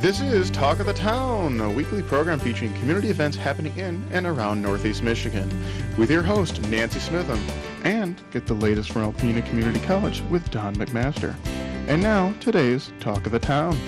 This is Talk of the Town, a weekly program featuring community events happening in and around Northeast Michigan, with your host, Nancy Smitham, and get the latest from Alpena Community College with Don McMaster. And now, today's Talk of the Town.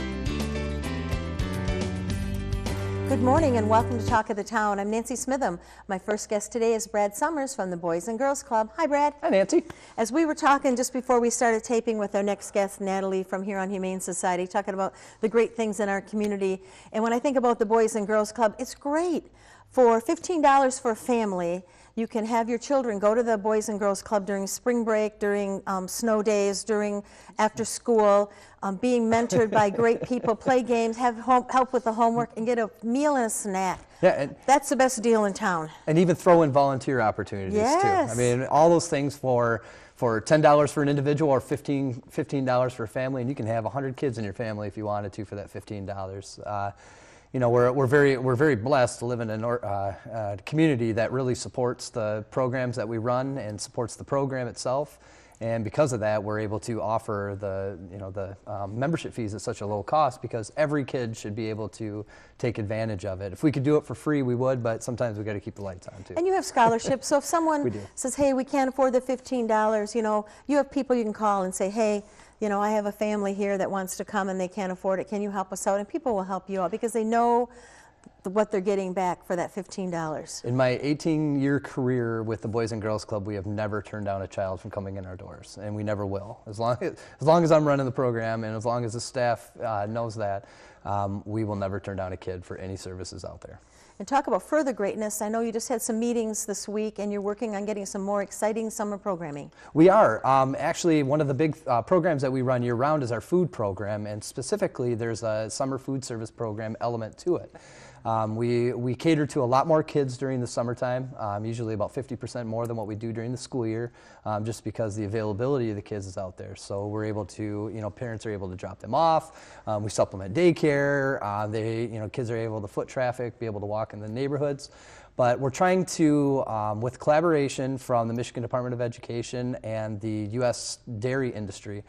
Good morning and welcome to Talk of the Town. I'm Nancy Smitham. My first guest today is Brad Summers from the Boys and Girls Club. Hi, Brad. Hi, Nancy. As we were talking just before we started taping with our next guest, Natalie from Huron Humane Society, talking about the great things in our community. And when I think about the Boys and Girls Club, it's great. For $15 for a family, you can have your children go to the Boys and Girls Club during spring break, during snow days, during after school, being mentored by great people, play games, have help with the homework, and get a meal and a snack. Yeah, that's the best deal in town. And even throw in volunteer opportunities yes. too. I mean, all those things for $10 for an individual or $15 for a family, and you can have 100 kids in your family if you wanted to for that $15. You know, we're very blessed to live in a community that really supports the programs that we run and supports the program itself. And because of that, we're able to offer the membership fees at such a low cost because every kid should be able to take advantage of it. If we could do it for free, we would, but sometimes we got to keep the lights on too. And you have scholarships, so if someone says, "Hey, we can't afford the $15," you have people you can call and say, "Hey, I have a family here that wants to come and they can't afford it. Can you help us out?" And people will help you out because they know what they're getting back for that $15. In my 18-year career with the Boys and Girls Club, we have never turned down a child from coming in our doors, and we never will. As long as I'm running the program and as long as the staff knows that, we will never turn down a kid for any services out there. And talk about further greatness. I know you just had some meetings this week and you're working on getting some more exciting summer programming. We are. Actually, one of the big programs that we run year-round is our food program, and specifically there's a summer food service program element to it. We cater to a lot more kids during the summertime, usually about 50% more than what we do during the school year, just because the availability of the kids is out there. So we're able to, parents are able to drop them off. We supplement daycare. Kids are able to foot traffic, be able to walk in the neighborhoods. But we're trying to, with collaboration from the Michigan Department of Education and the U.S. dairy industry,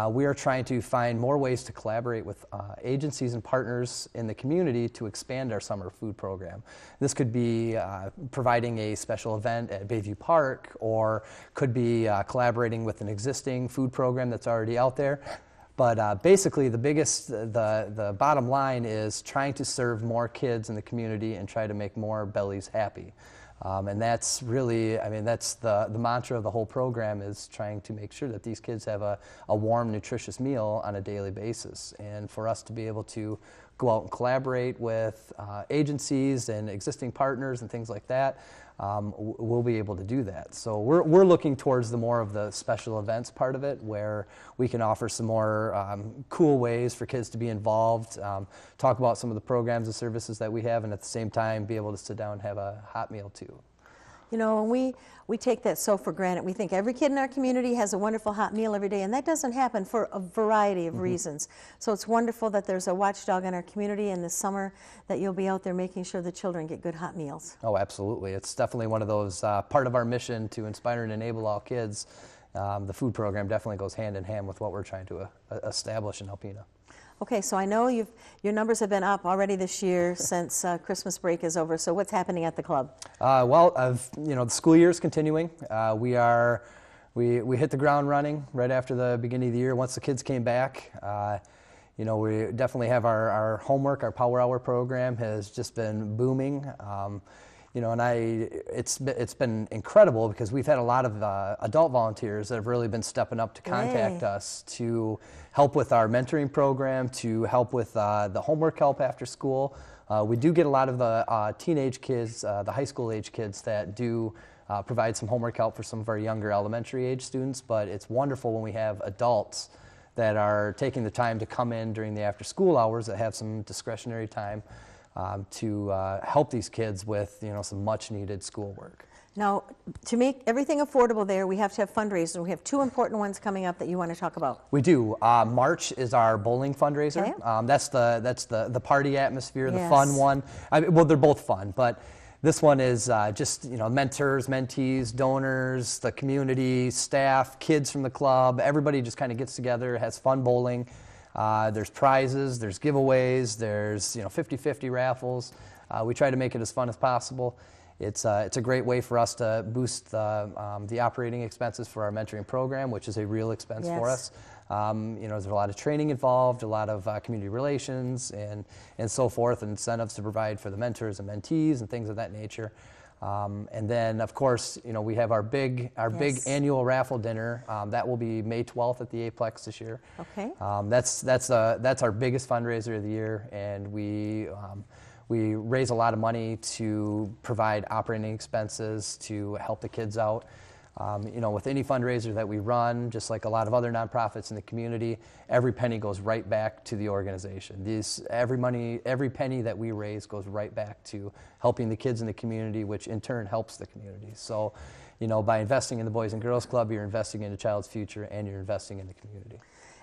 we are trying to find more ways to collaborate with agencies and partners in the community to expand our summer food program. This could be providing a special event at Bayview Park, or could be collaborating with an existing food program that's already out there. But basically, the bottom line is trying to serve more kids in the community and try to make more bellies happy. And that's really, that's the mantra of the whole program, is trying to make sure that these kids have a warm, nutritious meal on a daily basis. And for us to be able to go out and collaborate with agencies and existing partners and things like that, we'll be able to do that. So we're looking towards the more of the special events part of it, where we can offer some more cool ways for kids to be involved, talk about some of the programs and services that we have, and at the same time be able to sit down and have a hot meal too. We take that so for granted. We think every kid in our community has a wonderful hot meal every day, and that doesn't happen for a variety of reasons. So it's wonderful that there's a watchdog in our community in the summer, that you'll be out there making sure the children get good hot meals. Oh, absolutely. It's definitely one of those part of our mission to inspire and enable all kids. The food program definitely goes hand in hand with what we're trying to establish in Alpena. Okay, so I know your numbers have been up already this year since Christmas break is over. So what's happening at the club? The school year is continuing. We hit the ground running right after the beginning of the year. Once the kids came back, we definitely have our homework. Our Power Hour program has just been booming. It's been incredible because we've had a lot of adult volunteers that have really been stepping up to contact us to help with our mentoring program, to help with the homework help after school. We do get a lot of the teenage kids, the high school age kids that do provide some homework help for some of our younger elementary age students, but it's wonderful when we have adults that are taking the time to come in during the after school hours that have some discretionary time to help these kids with some much needed schoolwork. Now, to make everything affordable there, we have to have fundraisers. We have two important ones coming up that you want to talk about. We do. March is our bowling fundraiser. Okay. That's the party atmosphere, the fun one. They're both fun, but this one is just mentors, mentees, donors, the community, staff, kids from the club. Everybody just kind of gets together, has fun bowling. There's prizes, there's giveaways, there's 50-50 raffles. We try to make it as fun as possible. It's a great way for us to boost the operating expenses for our mentoring program, which is a real expense for us. There's a lot of training involved, a lot of community relations and so forth, and incentives to provide for the mentors and mentees and things of that nature. And then, of course, we have our big annual raffle dinner. That will be May 12th at the Aplex this year. Okay. That's our biggest fundraiser of the year, and we raise a lot of money to provide operating expenses to help the kids out. With any fundraiser that we run, just like a lot of other nonprofits in the community, every penny goes right back to the organization. Every penny that we raise goes right back to helping the kids in the community, which in turn helps the community. So, by investing in the Boys and Girls Club, you're investing in a child's future and you're investing in the community.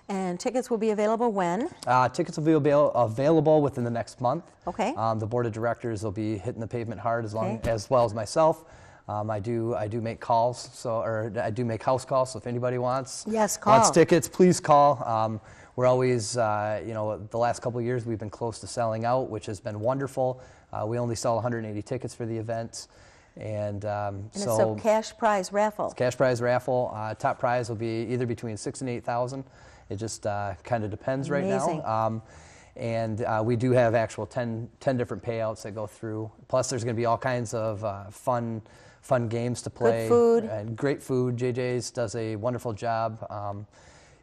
And tickets will be available when? Tickets will be available within the next month. Okay. The board of directors will be hitting the pavement hard as well as myself. I do make calls, I do make house calls. So if anybody wants tickets, please call. We're always, the last couple of years we've been close to selling out, which has been wonderful. We only sell 180 tickets for the event, and it's a cash prize raffle. It's a cash prize raffle. Top prize will be either between $6,000 and $8,000. It just kind of depends right now. And we do have actual 10 different payouts that go through. Plus, there's going to be all kinds of fun games to play. Good food. And great food. JJ's does a wonderful job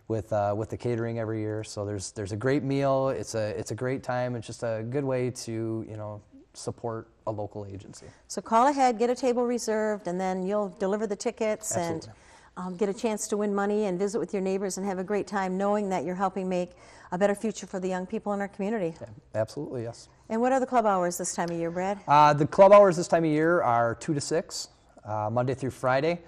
with the catering every year. So there's a great meal. It's a great time. It's just a good way to support a local agency. So call ahead, get a table reserved, and then you'll deliver the tickets. Absolutely. And get a chance to win money and visit with your neighbors and have a great time knowing that you're helping make a better future for the young people in our community. Yeah, absolutely, yes. And what are the club hours this time of year, Brad? The club hours this time of year are 2 to 6, Monday through Friday.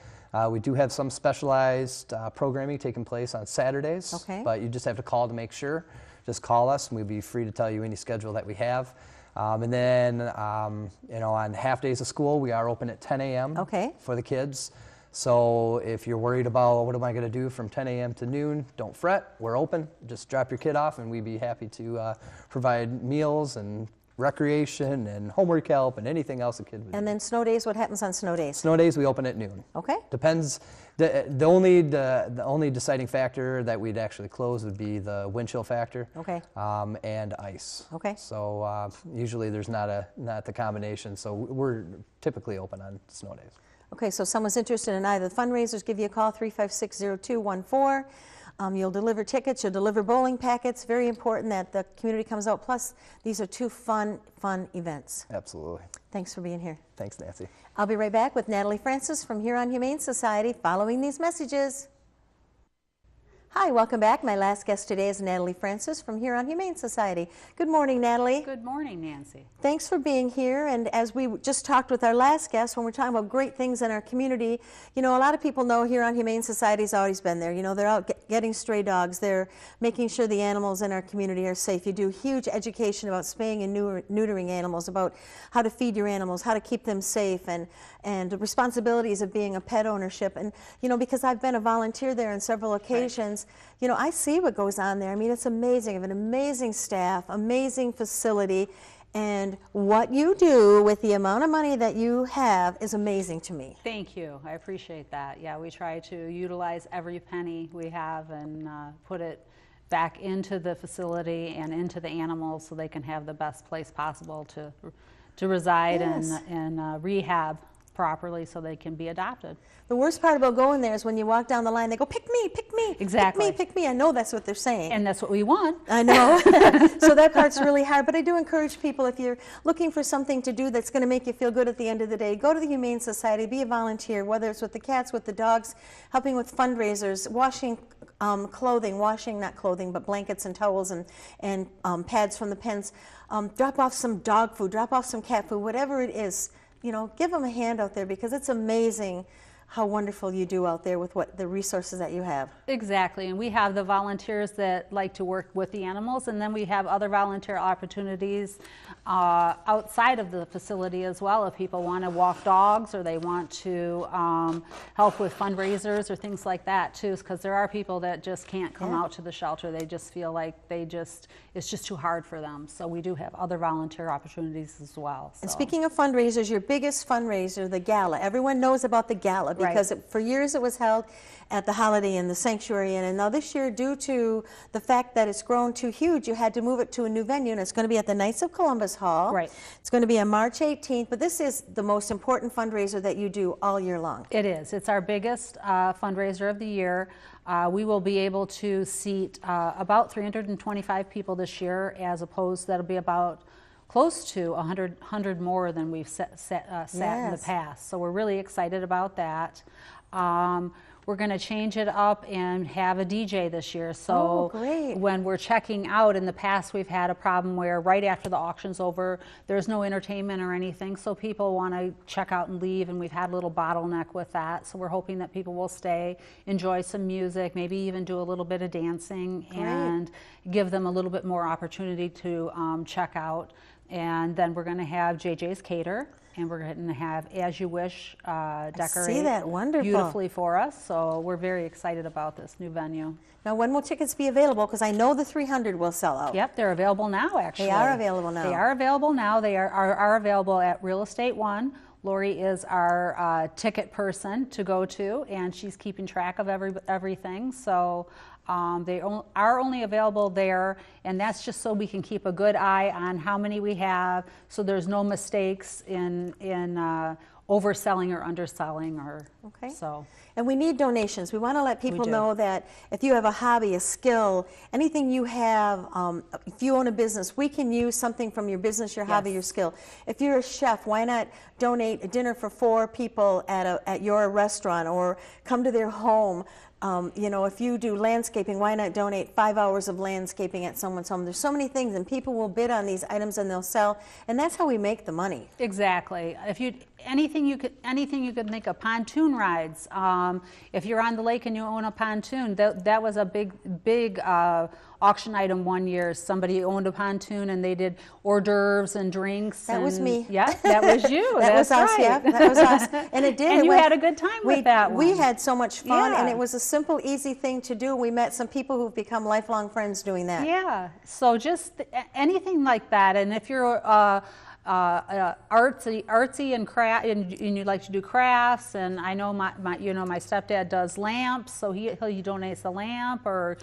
We do have some specialized programming taking place on Saturdays, but you just have to call to make sure. Just call us and we'll be free to tell you any schedule that we have. And then, on half days of school, we are open at 10 a.m. For the kids. So if you're worried about what am I going to do from 10 a.m. to noon, don't fret. We're open. Just drop your kid off, and we'd be happy to provide meals and recreation and homework help and anything else a kid would need. And then snow days, what happens on snow days? Snow days, we open at noon. Okay. Depends. The only deciding factor that we'd actually close would be the wind chill factor. Okay. And ice. Okay. So usually there's not the combination. So we're typically open on snow days. Okay, so if someone's interested in either the fundraisers, give you a call, 356-0214. You'll deliver tickets, you'll deliver bowling packets. Very important that the community comes out. Plus, these are two fun events. Absolutely. Thanks for being here. Thanks, Nancy. I'll be right back with Natalie Francis from Huron Humane Society following these messages. Hi, welcome back. My last guest today is Natalie Francis from Huron Humane Society. Good morning, Natalie. Good morning, Nancy. Thanks for being here. And as we just talked with our last guest, when we're talking about great things in our community, a lot of people know Huron Humane Society's always been there. They're out getting stray dogs. They're making sure the animals in our community are safe. You do huge education about spaying and neutering animals, about how to feed your animals, how to keep them safe, and the responsibilities of being a pet ownership. And, because I've been a volunteer there on several occasions, I see what goes on there. I mean, it's amazing. You have an amazing staff, amazing facility, and what you do with the amount of money that you have is amazing to me. Thank you. I appreciate that. Yeah, we try to utilize every penny we have and put it back into the facility and into the animals so they can have the best place possible to reside and rehab properly so they can be adopted. The worst part about going there is when you walk down the line, they go, pick me, pick me, exactly. Pick me, pick me. I know that's what they're saying. And that's what we want. I know. So that part's really hard. But I do encourage people, if you're looking for something to do that's going to make you feel good at the end of the day, go to the Humane Society, be a volunteer, whether it's with the cats, with the dogs, helping with fundraisers, washing clothing, not clothing, but blankets and towels and pads from the pens. Drop off some dog food, drop off some cat food, whatever it is. Give them a hand out there because it's amazing how wonderful you do out there with what the resources that you have. Exactly, and we have the volunteers that like to work with the animals, and then we have other volunteer opportunities outside of the facility as well. If people want to walk dogs or they want to help with fundraisers or things like that too, because there are people that just can't come out to the shelter. They just feel like it's just too hard for them. So we do have other volunteer opportunities as well. And speaking of fundraisers, your biggest fundraiser, the gala. Everyone knows about the gala because for years it was held at the Holiday Inn, the Sanctuary Inn, and now this year, due to the fact that it's grown too huge, you had to move it to a new venue, and it's going to be at the Knights of Columbus Hall. Right. It's going to be on March 18th, but this is the most important fundraiser that you do all year long. It is. It's our biggest fundraiser of the year. We will be able to seat about 325 people this year, as opposed that'll be about close to 100 more than we've sat in the past. So we're really excited about that. We're going to change it up and have a DJ this year. So when we're checking out, in the past we've had a problem where right after the auction's over, there's no entertainment or anything, so people want to check out and leave, and we've had a little bottleneck with that. So we're hoping that people will stay, enjoy some music, maybe even do a little bit of dancing, and give them a little bit more opportunity to check out. And then we're going to have JJ's Cater, and we're going to have As You Wish decorate beautifully for us. So we're very excited about this new venue. Now, when will tickets be available? Because I know the 300 will sell out. Yep, they're available now, actually. They are available now. They are available now. They are available at Real Estate One. Lori is our ticket person to go to, and she's keeping track of everything. So they are only available there, and that's just so we can keep a good eye on how many we have, so there's no mistakes in overselling or underselling. So. And we need donations. We want to let people know that if you have a hobby, a skill, anything you have, if you own a business, we can use something from your business, your hobby, your skill. If you're a chef, why not donate a dinner for 4 people at your restaurant, or come to their home? You know, if you do landscaping, why not donate 5 hours of landscaping at someone's home? There's so many things, and people will bid on these items and they'll sell, and that's how we make the money. Exactly. If you anything you could think of, pontoon rides. If you're on the lake and you own a pontoon, that was a big auction item one year. Somebody owned a pontoon and they did hors d'oeuvres and drinks. That was me. Yeah, that was you. That was us. Yeah, that was us. And it did. And you had a good time with that one. We had so much fun, and it was a simple, easy thing to do. We met some people who've become lifelong friends doing that. Yeah. So just anything like that, and if you're artsy and craft, and you like to do crafts, and I know my stepdad does lamps, so he donates a lamp, or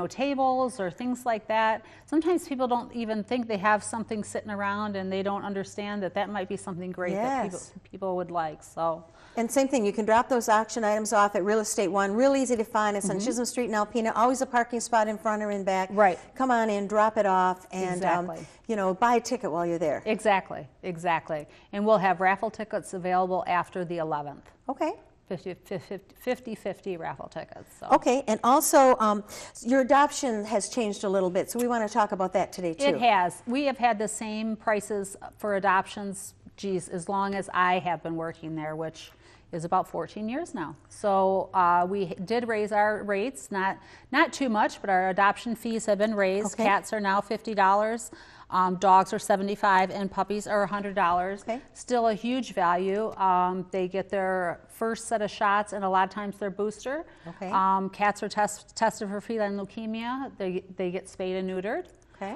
tables or things like that. Sometimes people don't even think they have something sitting around, and they don't understand that might be something great that people would like. So. And same thing, you can drop those auction items off at Real Estate One. Real easy to find. It's on Chisholm Street in Alpena. Always a parking spot in front or in back. Right. Come on in, drop it off, and buy a ticket while you're there. Exactly. And we'll have raffle tickets available after the 11th. Okay. 50-50 raffle tickets. So. Okay, and also your adoption has changed a little bit, so we want to talk about that today too. It has. We have had the same prices for adoptions, as long as I have been working there, which is about 14 years now. So we did raise our rates, not too much, but our adoption fees have been raised. Okay. Cats are now $50. Dogs are $75, and puppies are $100. Okay. Still a huge value. They get their first set of shots, and a lot of times their booster. Okay. Cats are tested for feline leukemia. They get spayed and neutered. Okay.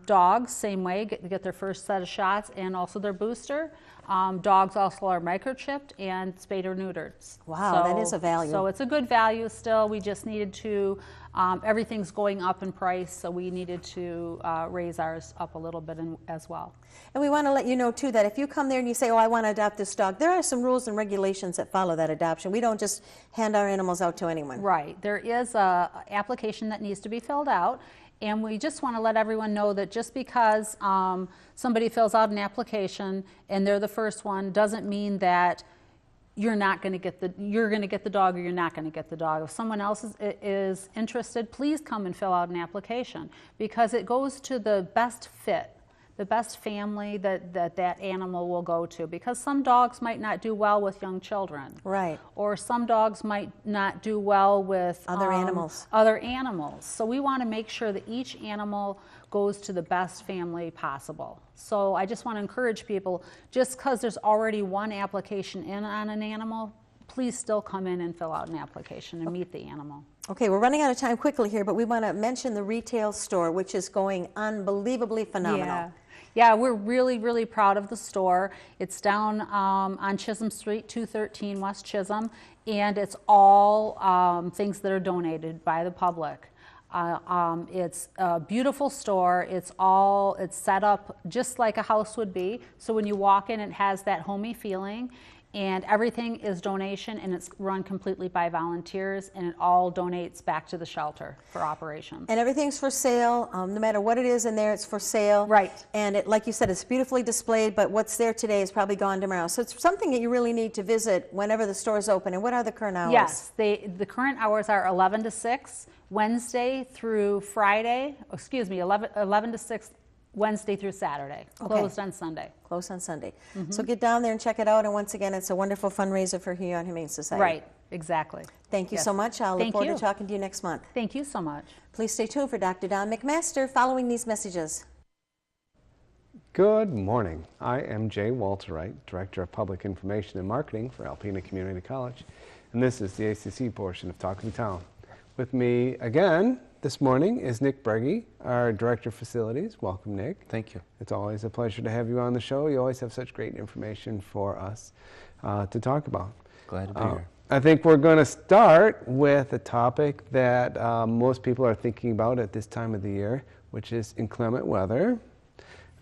Dogs, same way, get their first set of shots and also their booster. Dogs also are microchipped and spayed or neutered. Wow, that is a value. So it's a good value still. We just needed to, everything's going up in price, so we needed to raise ours up a little bit as well. And we want to let you know too that if you come there and you say, oh, I want to adopt this dog, there are some rules and regulations that follow that adoption. We don't just hand our animals out to anyone. Right. There is a application that needs to be filled out. And we just want to let everyone know that just because somebody fills out an application and they're the first one doesn't mean that you're going to get the dog, or you're not going to get the dog. If someone else is interested, please come and fill out an application, because it goes to the best fit the best family that animal will go to, because some dogs might not do well with young children. Right. Or some dogs might not do well with Other animals. Other animals. So we want to make sure that each animal goes to the best family possible. So I just want to encourage people, just because there's already one application in on an animal, please still come in and fill out an application and meet the animal. Okay, we're running out of time quickly here, but we want to mention the retail store, which is going unbelievably phenomenal. Yeah, we're really, really proud of the store. It's down on Chisholm Street, 213 West Chisholm, and it's all things that are donated by the public. It's a beautiful store. It's set up just like a house would be. So when you walk in, it has that homey feeling. And everything is donation, and it's run completely by volunteers, and it all donates back to the shelter for operations. And everything's for sale. No matter what it is in there, it's for sale. Right. And it, like you said, it's beautifully displayed, but what's there today is probably gone tomorrow. So it's something that you really need to visit whenever the store is open. And what are the current hours? Yes, the current hours are 11 to 6, Wednesday through Friday, 11 to 6, Wednesday through Saturday, closed on Sunday. Closed on Sunday. So get down there and check it out. And once again, it's a wonderful fundraiser for Huron Humane Society. Right, exactly. Thank you Yes. so much. I'll look Thank forward you. to talking to you next month. Thank you so much. Please stay tuned for Dr. Don McMaster following these messages. Good morning. I am Jay Walterwright, Director of Public Information and Marketing for Alpena Community College, and this is the ACC portion of Talking Town. With me again this morning is Nick Breggy, our Director of Facilities. Welcome, Nick. Thank you. It's always a pleasure to have you on the show. You always have such great information for us to talk about. Glad to be here. I think we're going to start with a topic that most people are thinking about at this time of the year, which is inclement weather,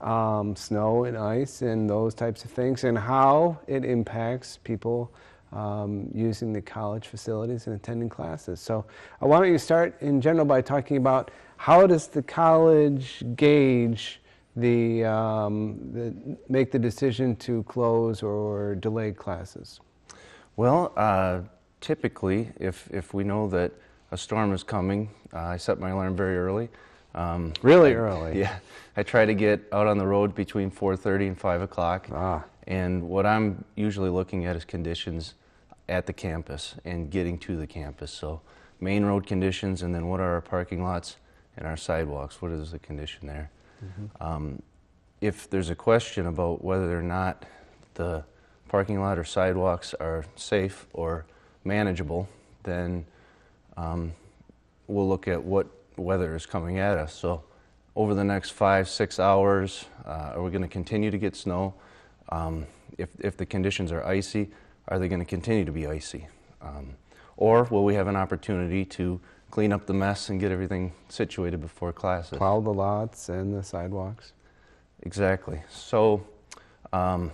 snow and ice and those types of things, and how it impacts people using the college facilities and attending classes. So why don't you start in general by talking about how does the college gauge make the decision to close or delay classes? Well, typically, if we know that a storm is coming, I set my alarm very early. Really early? Yeah. I try to get out on the road between 4:30 and 5 o'clock. And what I'm usually looking at is conditions at the campus and getting to the campus. So main road conditions, and then what are our parking lots and our sidewalks? What is the condition there? If there's a question about whether or not the parking lot or sidewalks are safe or manageable, then we'll look at what weather is coming at us. So over the next 5-6 hours, are we going to continue to get snow? If the conditions are icy, are they going to continue to be icy? Or will we have an opportunity to clean up the mess and get everything situated before classes? Plow the lots and the sidewalks. Exactly. So the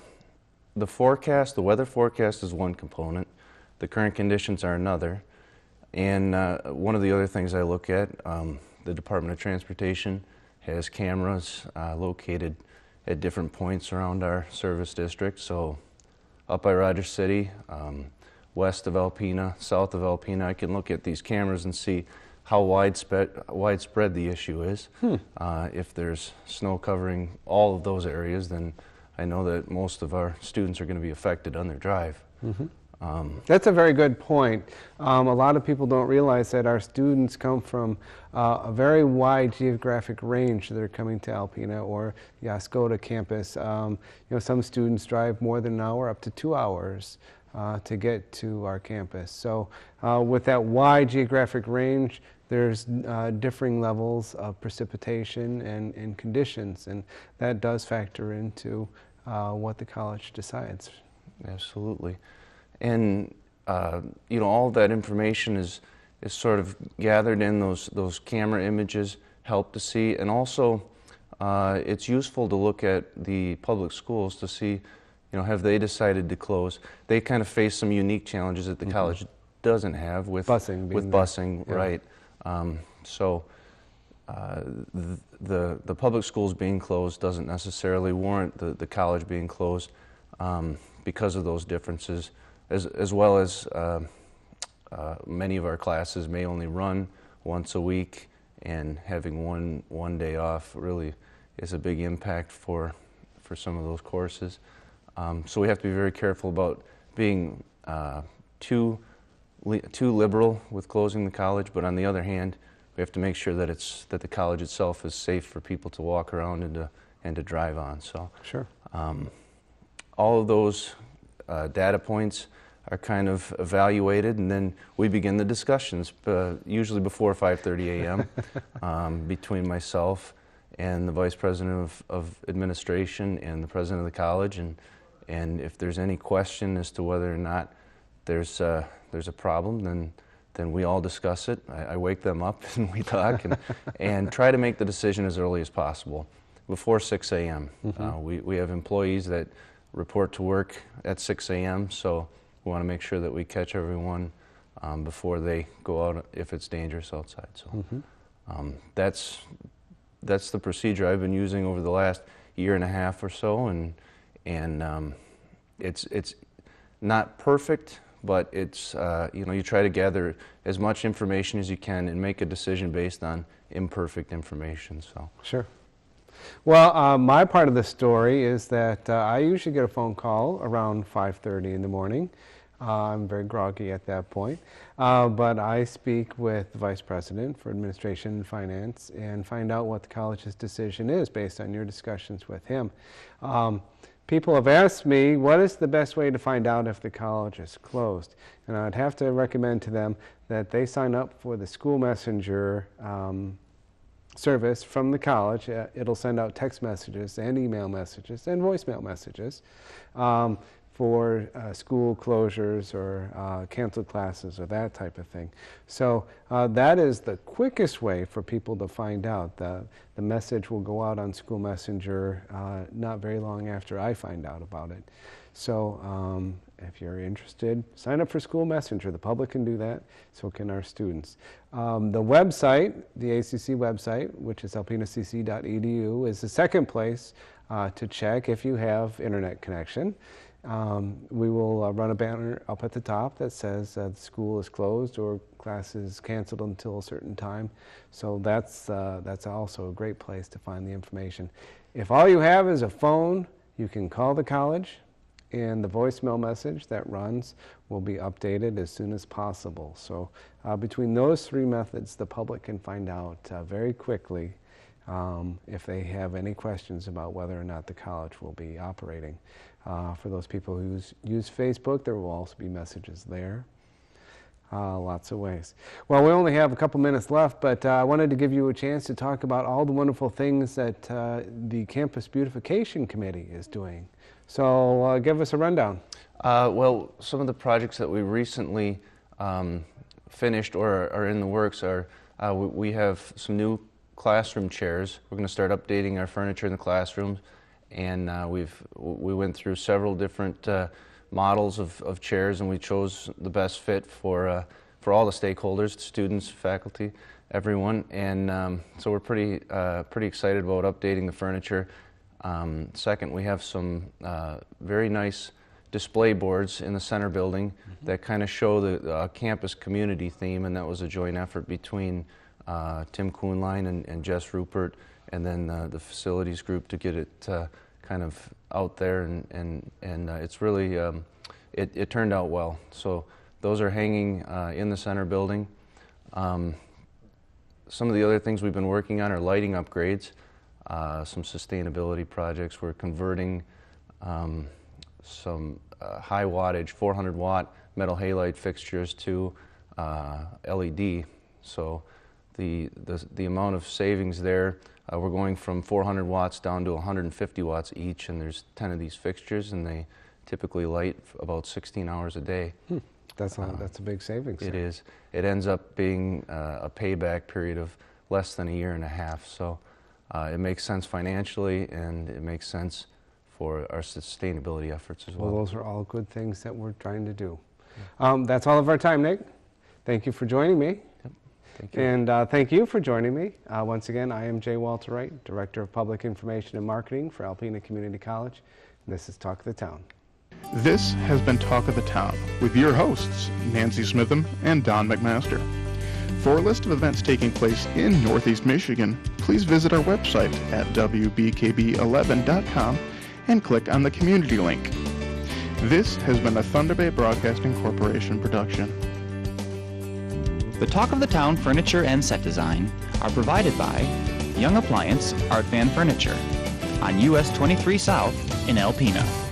weather forecast is one component. The current conditions are another. And one of the other things I look at, the Department of Transportation has cameras located at different points around our service district. So up by Rogers City, west of Alpena, south of Alpena, I can look at these cameras and see how widespread the issue is. If there's snow covering all of those areas, then I know that most of our students are going to be affected on their drive. That's a very good point. A lot of people don't realize that our students come from a very wide geographic range that are coming to Alpena or the Oscoda campus. Some students drive more than an hour, up to 2 hours to get to our campus. So with that wide geographic range, there's differing levels of precipitation and conditions, and that does factor into what the college decides. Absolutely. And all of that information is sort of gathered in those camera images, help to see, and also it's useful to look at the public schools to see, have they decided to close? They kind of face some unique challenges that the college doesn't have with busing, Yeah. right? So the public schools being closed doesn't necessarily warrant the college being closed because of those differences. As well as many of our classes may only run once a week, and having one day off really is a big impact for some of those courses. So we have to be very careful about being too liberal with closing the college, but on the other hand, we have to make sure that the college itself is safe for people to walk around and to drive on. So Sure. all of those data points are kind of evaluated, and then we begin the discussions, usually before 5:30 a.m. Between myself and the Vice President of Administration and the President of the college, and if there's any question as to whether or not there's a problem, then we all discuss it. I wake them up and we talk and try to make the decision as early as possible, before 6 a.m. We have employees that report to work at 6 a.m., so we want to make sure that we catch everyone before they go out if it's dangerous outside. So that's the procedure I've been using over the last year and a half or so, and it's not perfect, but it's you try to gather as much information as you can and make a decision based on imperfect information. So Sure. Well, my part of the story is that I usually get a phone call around 5:30 in the morning. I'm very groggy at that point, but I speak with the Vice President for Administration and Finance and find out what the college's decision is based on your discussions with him. People have asked me, what is the best way to find out if the college is closed? And I'd have to recommend to them that they sign up for the school messenger service from the college. It'll send out text messages and email messages and voicemail messages for school closures or canceled classes or that type of thing. So that is the quickest way for people to find out. The message will go out on School Messenger not very long after I find out about it. So if you're interested, sign up for School Messenger. The public can do that, so can our students. The website, the ACC website, which is alpenacc.edu, is the second place to check if you have internet connection. We will run a banner up at the top that says the school is closed or class is canceled until a certain time. So that's also a great place to find the information. If all you have is a phone, you can call the college, and the voicemail message that runs will be updated as soon as possible. So between those three methods, the public can find out very quickly if they have any questions about whether or not the college will be operating. For those people who use Facebook, there will also be messages there. Lots of ways. Well, we only have a couple minutes left, but I wanted to give you a chance to talk about all the wonderful things that the Campus Beautification Committee is doing. So give us a rundown. Well, some of the projects that we recently finished or are in the works are we have some new classroom chairs. We're going to start updating our furniture in the classrooms, and we went through several different models of chairs, and we chose the best fit for all the stakeholders, students, faculty, everyone. And so we're pretty excited about updating the furniture. Second, we have some very nice display boards in the center building that kind of show the campus community theme, and that was a joint effort between Tim Kuhnlein and Jess Rupert, and then the facilities group to get it kind of out there, and it's really, it turned out well. So those are hanging in the center building. Some of the other things we've been working on are lighting upgrades, some sustainability projects. We're converting some high wattage 400 watt metal halide fixtures to LED. So the amount of savings there, we're going from 400 watts down to 150 watts each, and there's 10 of these fixtures, and they typically light about 16 hours a day. That's a big savings. It is. It ends up being a payback period of less than a year and a half. So it makes sense financially, and it makes sense for our sustainability efforts as well. Well, those are all good things that we're trying to do. That's all of our time, Nick. Thank you for joining me. Yep. Thank you. And thank you for joining me. Once again, I am Jay Walter Wright, Director of Public Information and Marketing for Alpena Community College. And this is Talk of the Town. This has been Talk of the Town with your hosts, Nancy Smitham and Don McMaster. For a list of events taking place in Northeast Michigan, please visit our website at wbkb11.com and click on the community link. This has been a Thunder Bay Broadcasting Corporation production. The Talk of the Town furniture and set design are provided by Young Appliance Art Van Furniture on US 23 South in Alpena.